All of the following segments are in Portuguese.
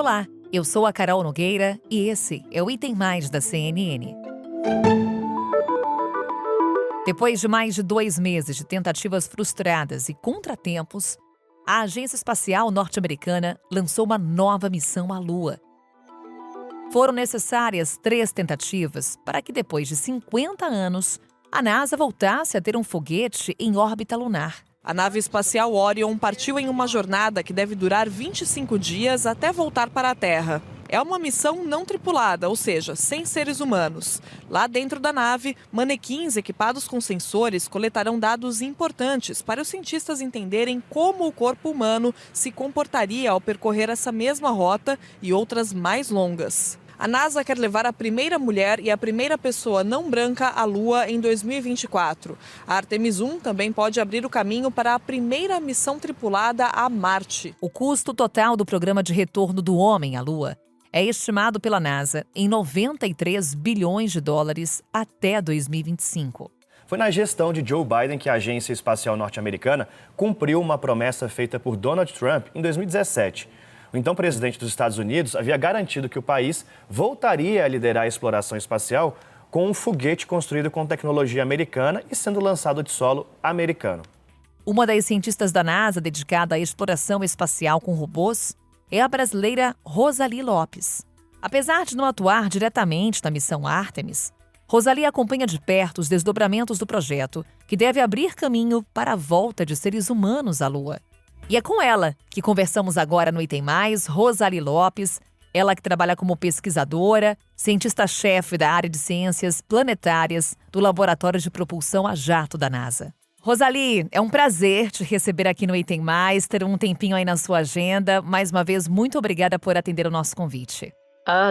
Olá, eu sou a Carol Nogueira e esse é o Item Mais da CNN. Depois de mais de 2 meses de tentativas frustradas e contratempos, a Agência Espacial Norte-Americana lançou uma nova missão à Lua. Foram necessárias 3 tentativas para que, depois de 50 anos, a NASA voltasse a ter um foguete em órbita lunar. A nave espacial Orion partiu em uma jornada que deve durar 25 dias até voltar para a Terra. É uma missão não tripulada, ou seja, sem seres humanos. Lá dentro da nave, manequins equipados com sensores coletarão dados importantes para os cientistas entenderem como o corpo humano se comportaria ao percorrer essa mesma rota e outras mais longas. A NASA quer levar a primeira mulher e a primeira pessoa não branca à Lua em 2024. A Artemis 1 também pode abrir o caminho para a primeira missão tripulada a Marte. O custo total do programa de retorno do homem à Lua é estimado pela NASA em 93 bilhões de dólares até 2025. Foi na gestão de Joe Biden que a Agência Espacial Norte-Americana cumpriu uma promessa feita por Donald Trump em 2017. O então presidente dos Estados Unidos havia garantido que o país voltaria a liderar a exploração espacial com um foguete construído com tecnologia americana e sendo lançado de solo americano. Uma das cientistas da NASA dedicada à exploração espacial com robôs é a brasileira Rosalie Lopes. Apesar de não atuar diretamente na missão Artemis, Rosalie acompanha de perto os desdobramentos do projeto, que deve abrir caminho para a volta de seres humanos à Lua. E é com ela que conversamos agora no Item Mais, Rosalie Lopes, ela que trabalha como pesquisadora, cientista-chefe da área de ciências planetárias do Laboratório de Propulsão a Jato da NASA. Rosalie, é um prazer te receber aqui no Item Mais, ter um tempinho aí na sua agenda. Mais uma vez, muito obrigada por atender o nosso convite.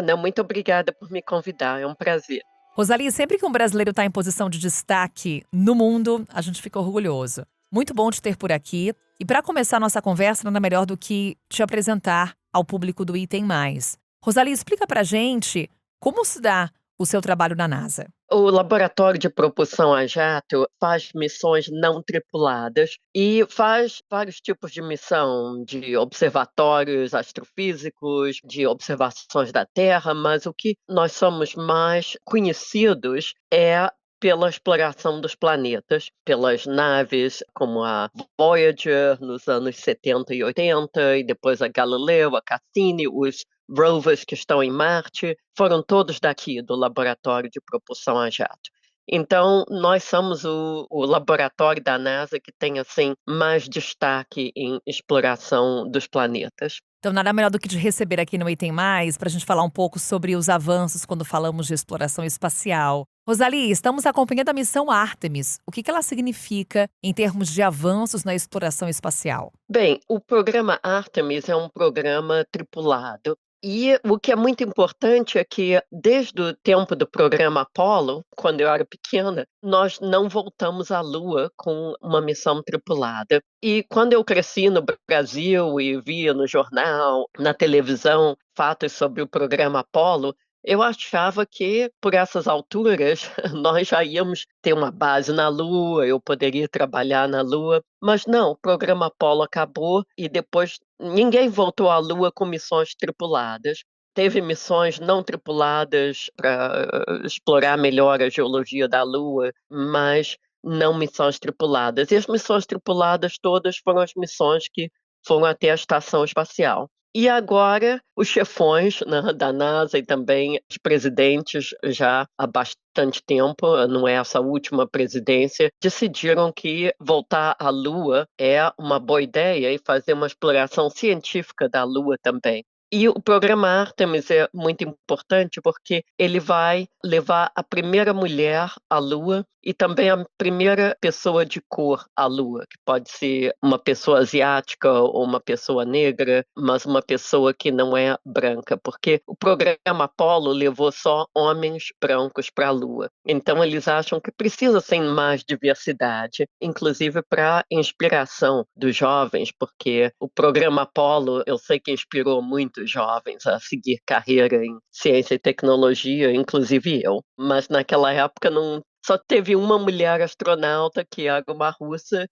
Não, muito obrigada por me convidar, é um prazer. Rosalie, sempre que um brasileiro está em posição de destaque no mundo, a gente fica orgulhoso. Muito bom te ter por aqui. E para começar a nossa conversa, nada melhor do que te apresentar ao público do Item Mais. Rosalie, explica pra gente como se dá o seu trabalho na NASA. O Laboratório de Propulsão a Jato faz missões não tripuladas e faz vários tipos de missão, de observatórios astrofísicos, de observações da Terra, mas o que nós somos mais conhecidos é pela exploração dos planetas, pelas naves como a Voyager nos anos 70 e 80, e depois a Galileu, a Cassini, os rovers que estão em Marte, foram todos daqui, do Laboratório de Propulsão a Jato. Então, nós somos o laboratório da NASA que tem, assim, mais destaque em exploração dos planetas. Então, nada melhor do que te receber aqui no Item Mais para a gente falar um pouco sobre os avanços quando falamos de exploração espacial. Rosalie, estamos acompanhando a missão Artemis. O que ela significa em termos de avanços na exploração espacial? Bem, o programa Artemis é um programa tripulado. E o que é muito importante é que, desde o tempo do programa Apollo, quando eu era pequena, nós não voltamos à Lua com uma missão tripulada. E quando eu cresci no Brasil e via no jornal, na televisão, fatos sobre o programa Apollo, eu achava que, por essas alturas, nós já íamos ter uma base na Lua, eu poderia trabalhar na Lua. Mas não, o programa Apollo acabou e depois ninguém voltou à Lua com missões tripuladas. Teve missões não tripuladas para explorar melhor a geologia da Lua, mas não missões tripuladas. E as missões tripuladas todas foram as missões que foram até a estação espacial. E agora, os chefões, né, da NASA e também os presidentes, já há bastante tempo, não é essa última presidência, decidiram que voltar à Lua é uma boa ideia e fazer uma exploração científica da Lua também. E o programa Artemis é muito importante porque ele vai levar a primeira mulher à Lua e também a primeira pessoa de cor à Lua, que pode ser uma pessoa asiática ou uma pessoa negra, mas uma pessoa que não é branca, porque o programa Apollo levou só homens brancos para a Lua. Então eles acham que precisa ser mais diversidade, inclusive para inspiração dos jovens, porque o programa Apollo, eu sei que inspirou muitos jovens a seguir carreira em ciência e tecnologia, inclusive eu, mas naquela época não. Só teve uma mulher astronauta, que era uma russa,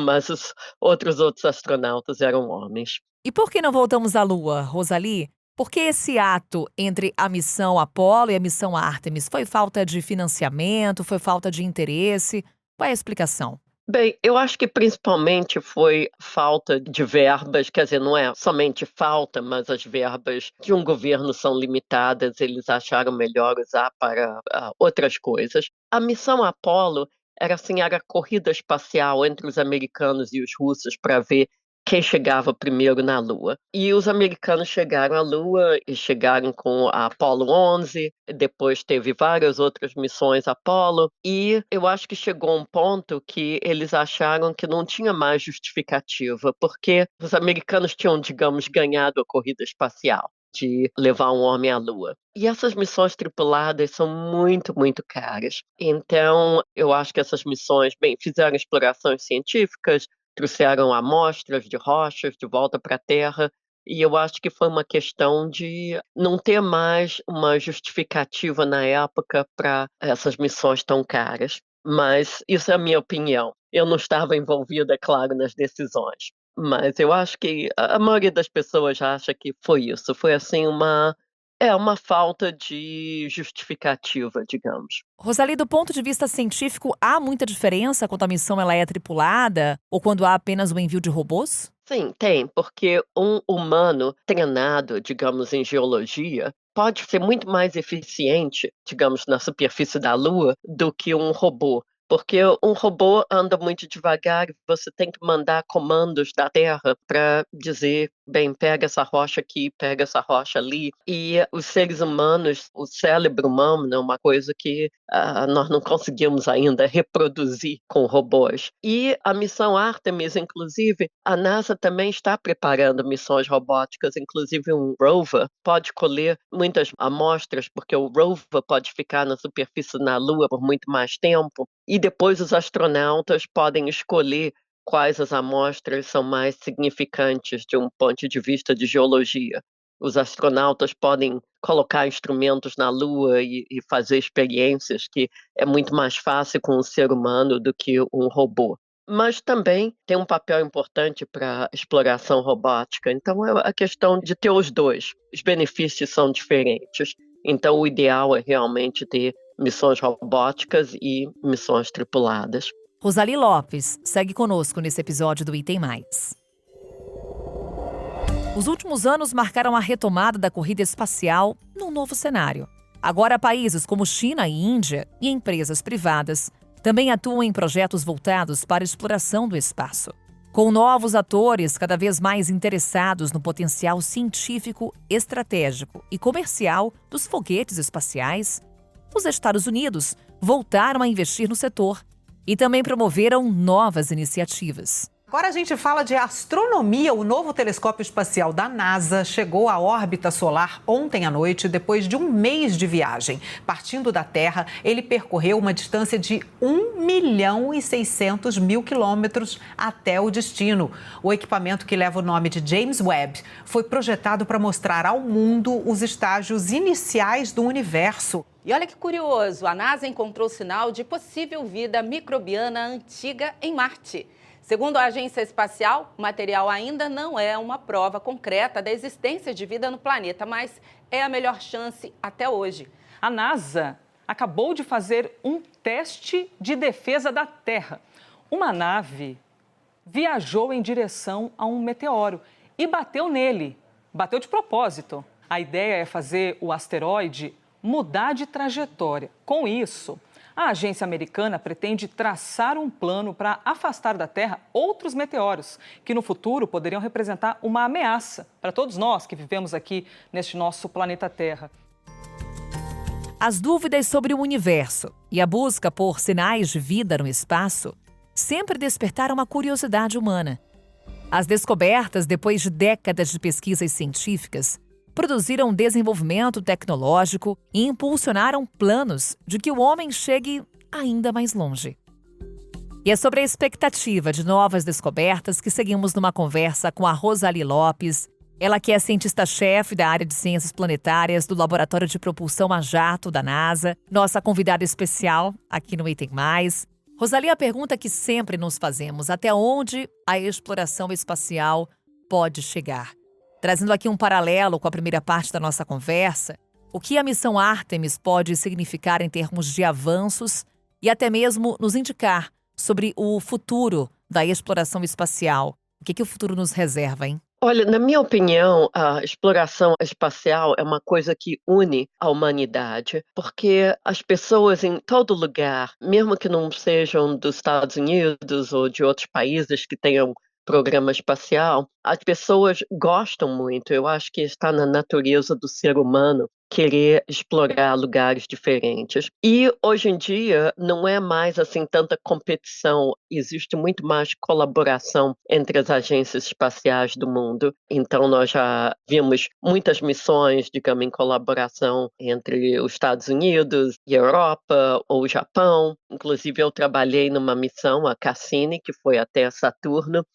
mas os outros astronautas eram homens. E por que não voltamos à Lua, Rosalie? Por que esse ato entre a missão Apollo e a missão Artemis? Foi falta de financiamento? Foi falta de interesse? Qual é a explicação? Bem, eu acho que principalmente foi falta de verbas, quer dizer, não é somente falta, mas as verbas de um governo são limitadas, eles acharam melhor usar para outras coisas. A missão Apollo era corrida espacial entre os americanos e os russos para ver quem chegava primeiro na Lua. E os americanos chegaram à Lua e chegaram com a Apollo 11, depois teve várias outras missões Apollo, e eu acho que chegou um ponto que eles acharam que não tinha mais justificativa, porque os americanos tinham, digamos, ganhado a corrida espacial de levar um homem à Lua. E essas missões tripuladas são muito, muito caras. Então, eu acho que essas missões, bem, fizeram explorações científicas, trouxeram amostras de rochas de volta para a Terra, e eu acho que foi uma questão de não ter mais uma justificativa na época para essas missões tão caras. Mas isso é a minha opinião. Eu não estava envolvida, é claro, nas decisões. Mas eu acho que a maioria das pessoas acha que foi isso. Foi assim uma falta de justificativa, digamos. Rosalie, do ponto de vista científico, há muita diferença quando a missão ela é tripulada ou quando há apenas o envio de robôs? Sim, tem, porque um humano treinado, digamos, em geologia, pode ser muito mais eficiente, digamos, na superfície da Lua, do que um robô. Porque um robô anda muito devagar e você tem que mandar comandos da Terra para dizer, bem, pega essa rocha aqui, pega essa rocha ali. E os seres humanos, o cérebro humano é uma coisa que nós não conseguimos ainda reproduzir com robôs. E a missão Artemis, inclusive, a NASA também está preparando missões robóticas, inclusive um rover pode colher muitas amostras, porque o rover pode ficar na superfície na Lua por muito mais tempo. E depois os astronautas podem escolher quais as amostras são mais significantes de um ponto de vista de geologia. Os astronautas podem colocar instrumentos na Lua e fazer experiências que é muito mais fácil com um ser humano do que um robô. Mas também tem um papel importante para a exploração robótica. Então é a questão de ter os dois. Os benefícios são diferentes. Então o ideal é realmente ter missões robóticas e missões tripuladas. Rosalie Lopes segue conosco nesse episódio do Item Mais. Os últimos anos marcaram a retomada da corrida espacial num novo cenário. Agora, países como China e Índia e empresas privadas também atuam em projetos voltados para a exploração do espaço. Com novos atores cada vez mais interessados no potencial científico, estratégico e comercial dos foguetes espaciais, os Estados Unidos voltaram a investir no setor e também promoveram novas iniciativas. Agora a gente fala de astronomia. O novo telescópio espacial da NASA chegou à órbita solar ontem à noite, depois de um mês de viagem. Partindo da Terra, ele percorreu uma distância de 1.600.000 quilômetros até o destino. O equipamento, que leva o nome de James Webb, foi projetado para mostrar ao mundo os estágios iniciais do universo. E olha que curioso, a NASA encontrou sinal de possível vida microbiana antiga em Marte. Segundo a agência espacial, o material ainda não é uma prova concreta da existência de vida no planeta, mas é a melhor chance até hoje. A NASA acabou de fazer um teste de defesa da Terra. Uma nave viajou em direção a um meteoro e bateu nele. Bateu de propósito. A ideia é fazer o asteroide mudar de trajetória. Com isso, a agência americana pretende traçar um plano para afastar da Terra outros meteoros, que no futuro poderiam representar uma ameaça para todos nós que vivemos aqui neste nosso planeta Terra. As dúvidas sobre o universo e a busca por sinais de vida no espaço sempre despertaram a curiosidade humana. As descobertas, depois de décadas de pesquisas científicas, produziram desenvolvimento tecnológico e impulsionaram planos de que o homem chegue ainda mais longe. E é sobre a expectativa de novas descobertas que seguimos numa conversa com a Rosalie Lopes, ela que é cientista-chefe da área de ciências planetárias do Laboratório de Propulsão a Jato da NASA, nossa convidada especial aqui no Item Mais. Rosalie, a pergunta que sempre nos fazemos: até onde a exploração espacial pode chegar? Trazendo aqui um paralelo com a primeira parte da nossa conversa, o que a missão Artemis pode significar em termos de avanços e até mesmo nos indicar sobre o futuro da exploração espacial? O que o futuro nos reserva, hein? Olha, na minha opinião, a exploração espacial é uma coisa que une a humanidade, porque as pessoas em todo lugar, mesmo que não sejam dos Estados Unidos ou de outros países que tenham programa espacial, as pessoas gostam muito. Eu acho que está na natureza do ser humano querer explorar lugares diferentes. E hoje em dia não é mais assim tanta competição, existe muito mais colaboração entre as agências espaciais do mundo. Então nós já vimos muitas missões, digamos, em colaboração entre os Estados Unidos e a Europa ou o Japão. Inclusive eu trabalhei numa missão, a Cassini, que foi até Saturno,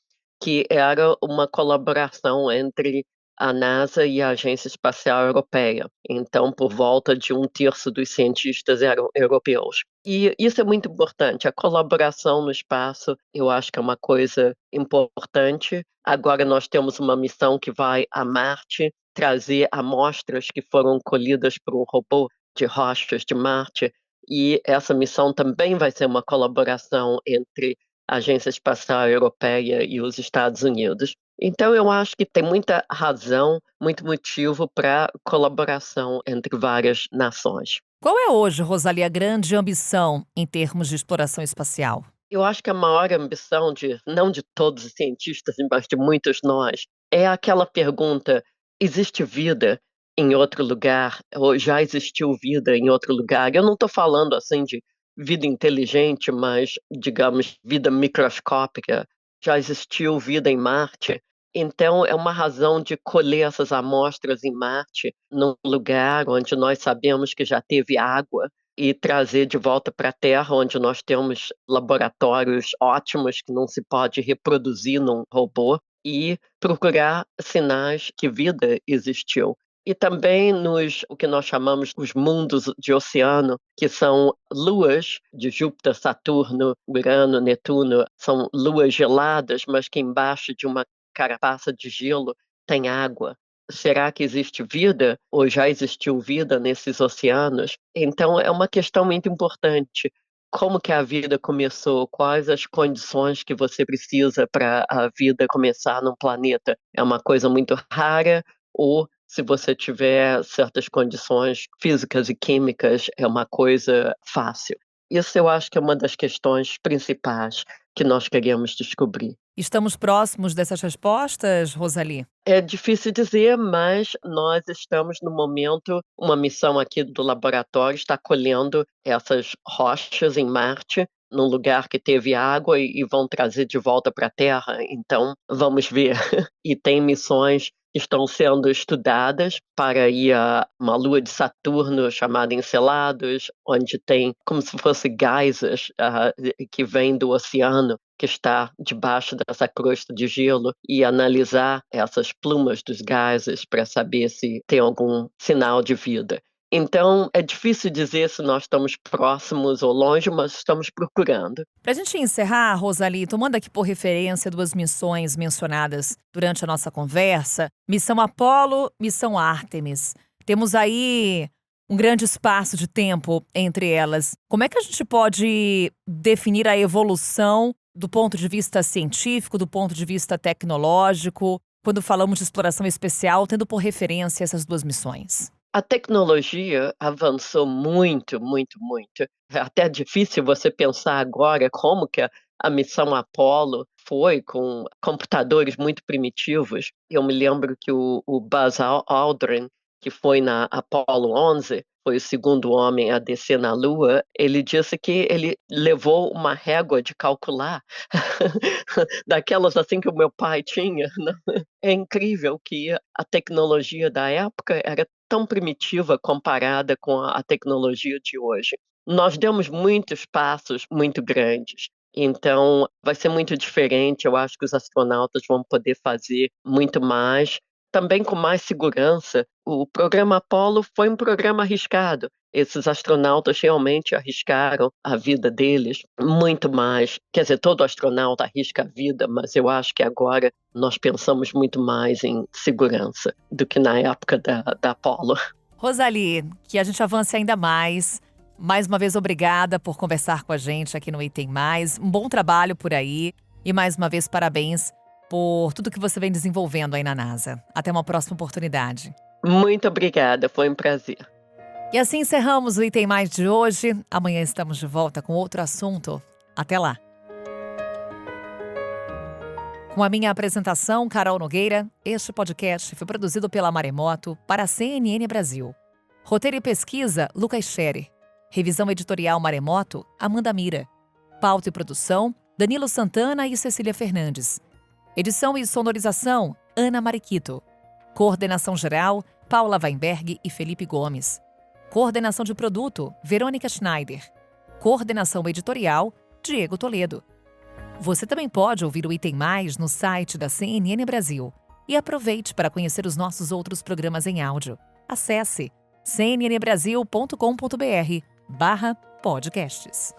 que era uma colaboração entre a NASA e a Agência Espacial Europeia. Então, por volta de 1/3 dos cientistas eram europeus. E isso é muito importante. A colaboração no espaço, eu acho que é uma coisa importante. Agora nós temos uma missão que vai a Marte, trazer amostras que foram colhidas por um robô de rochas de Marte. E essa missão também vai ser uma colaboração entre a Agência Espacial Europeia e os Estados Unidos. Então, eu acho que tem muita razão, muito motivo para colaboração entre várias nações. Qual é hoje, Rosalie, a grande ambição em termos de exploração espacial? Eu acho que a maior ambição não de todos os cientistas, mas de muitos nós, é aquela pergunta: existe vida em outro lugar? Ou já existiu vida em outro lugar? Eu não estou falando assim de vida inteligente, mas, digamos, vida microscópica. Já existiu vida em Marte? Então, é uma razão de colher essas amostras em Marte, num lugar onde nós sabemos que já teve água, e trazer de volta para a Terra, onde nós temos laboratórios ótimos que não se pode reproduzir num robô, e procurar sinais que vida existiu. E também o que nós chamamos os mundos de oceano, que são luas de Júpiter, Saturno, Urano, Netuno, são luas geladas, mas que embaixo de uma carapaça de gelo tem água. Será que existe vida ou já existiu vida nesses oceanos? Então é uma questão muito importante. Como que a vida começou? Quais as condições que você precisa para a vida começar num planeta? É uma coisa muito rara ou se você tiver certas condições físicas e químicas, é uma coisa fácil? Isso eu acho que é uma das questões principais que nós queríamos descobrir. Estamos próximos dessas respostas, Rosalie? É difícil dizer, mas nós estamos no momento, uma missão aqui do laboratório está colhendo essas rochas em Marte, num lugar que teve água e vão trazer de volta para a Terra. Então, vamos ver. E tem missões que estão sendo estudadas para ir a uma lua de Saturno chamada Enceladus, onde tem como se fosse geysers que vêm do oceano, que está debaixo dessa crosta de gelo, e analisar essas plumas dos gases para saber se tem algum sinal de vida. Então, é difícil dizer se nós estamos próximos ou longe, mas estamos procurando. Para a gente encerrar, Rosalie, tomando aqui por referência duas missões mencionadas durante a nossa conversa, Missão Apolo, Missão Artemis. Temos aí um grande espaço de tempo entre elas. Como é que a gente pode definir a evolução do ponto de vista científico, do ponto de vista tecnológico, quando falamos de exploração espacial, tendo por referência essas duas missões? A tecnologia avançou muito, muito, muito. É até difícil você pensar agora como que a missão Apollo foi com computadores muito primitivos. Eu me lembro que o Buzz Aldrin, que foi na Apollo 11, foi o segundo homem a descer na Lua, ele disse que ele levou uma régua de calcular, daquelas assim que o meu pai tinha. É incrível que a tecnologia da época era tão primitiva comparada com a tecnologia de hoje. Nós demos muitos passos muito grandes. Então, vai ser muito diferente. Eu acho que os astronautas vão poder fazer muito mais também com mais segurança. O programa Apollo foi um programa arriscado. Esses astronautas realmente arriscaram a vida deles muito mais. Quer dizer, todo astronauta arrisca a vida, mas eu acho que agora nós pensamos muito mais em segurança do que na época da Apollo. Rosalie, que a gente avance ainda mais. Mais uma vez, obrigada por conversar com a gente aqui no Item Mais. Um bom trabalho por aí. E mais uma vez, parabéns por tudo que você vem desenvolvendo aí na NASA. Até uma próxima oportunidade. Muito obrigada, foi um prazer. E assim encerramos o Item Mais de hoje. Amanhã estamos de volta com outro assunto. Até lá. Com a minha apresentação, Carol Nogueira, este podcast foi produzido pela Maremoto para a CNN Brasil. Roteiro e pesquisa, Lucas Scherer. Revisão editorial Maremoto, Amanda Mira. Pauta e produção, Danilo Santana e Cecília Fernandes. Edição e sonorização, Ana Mariquito. Coordenação geral, Paula Weinberg e Felipe Gomes. Coordenação de produto, Verônica Schneider. Coordenação editorial, Diego Toledo. Você também pode ouvir o Item Mais no site da CNN Brasil. E aproveite para conhecer os nossos outros programas em áudio. Acesse cnnbrasil.com.br/podcasts.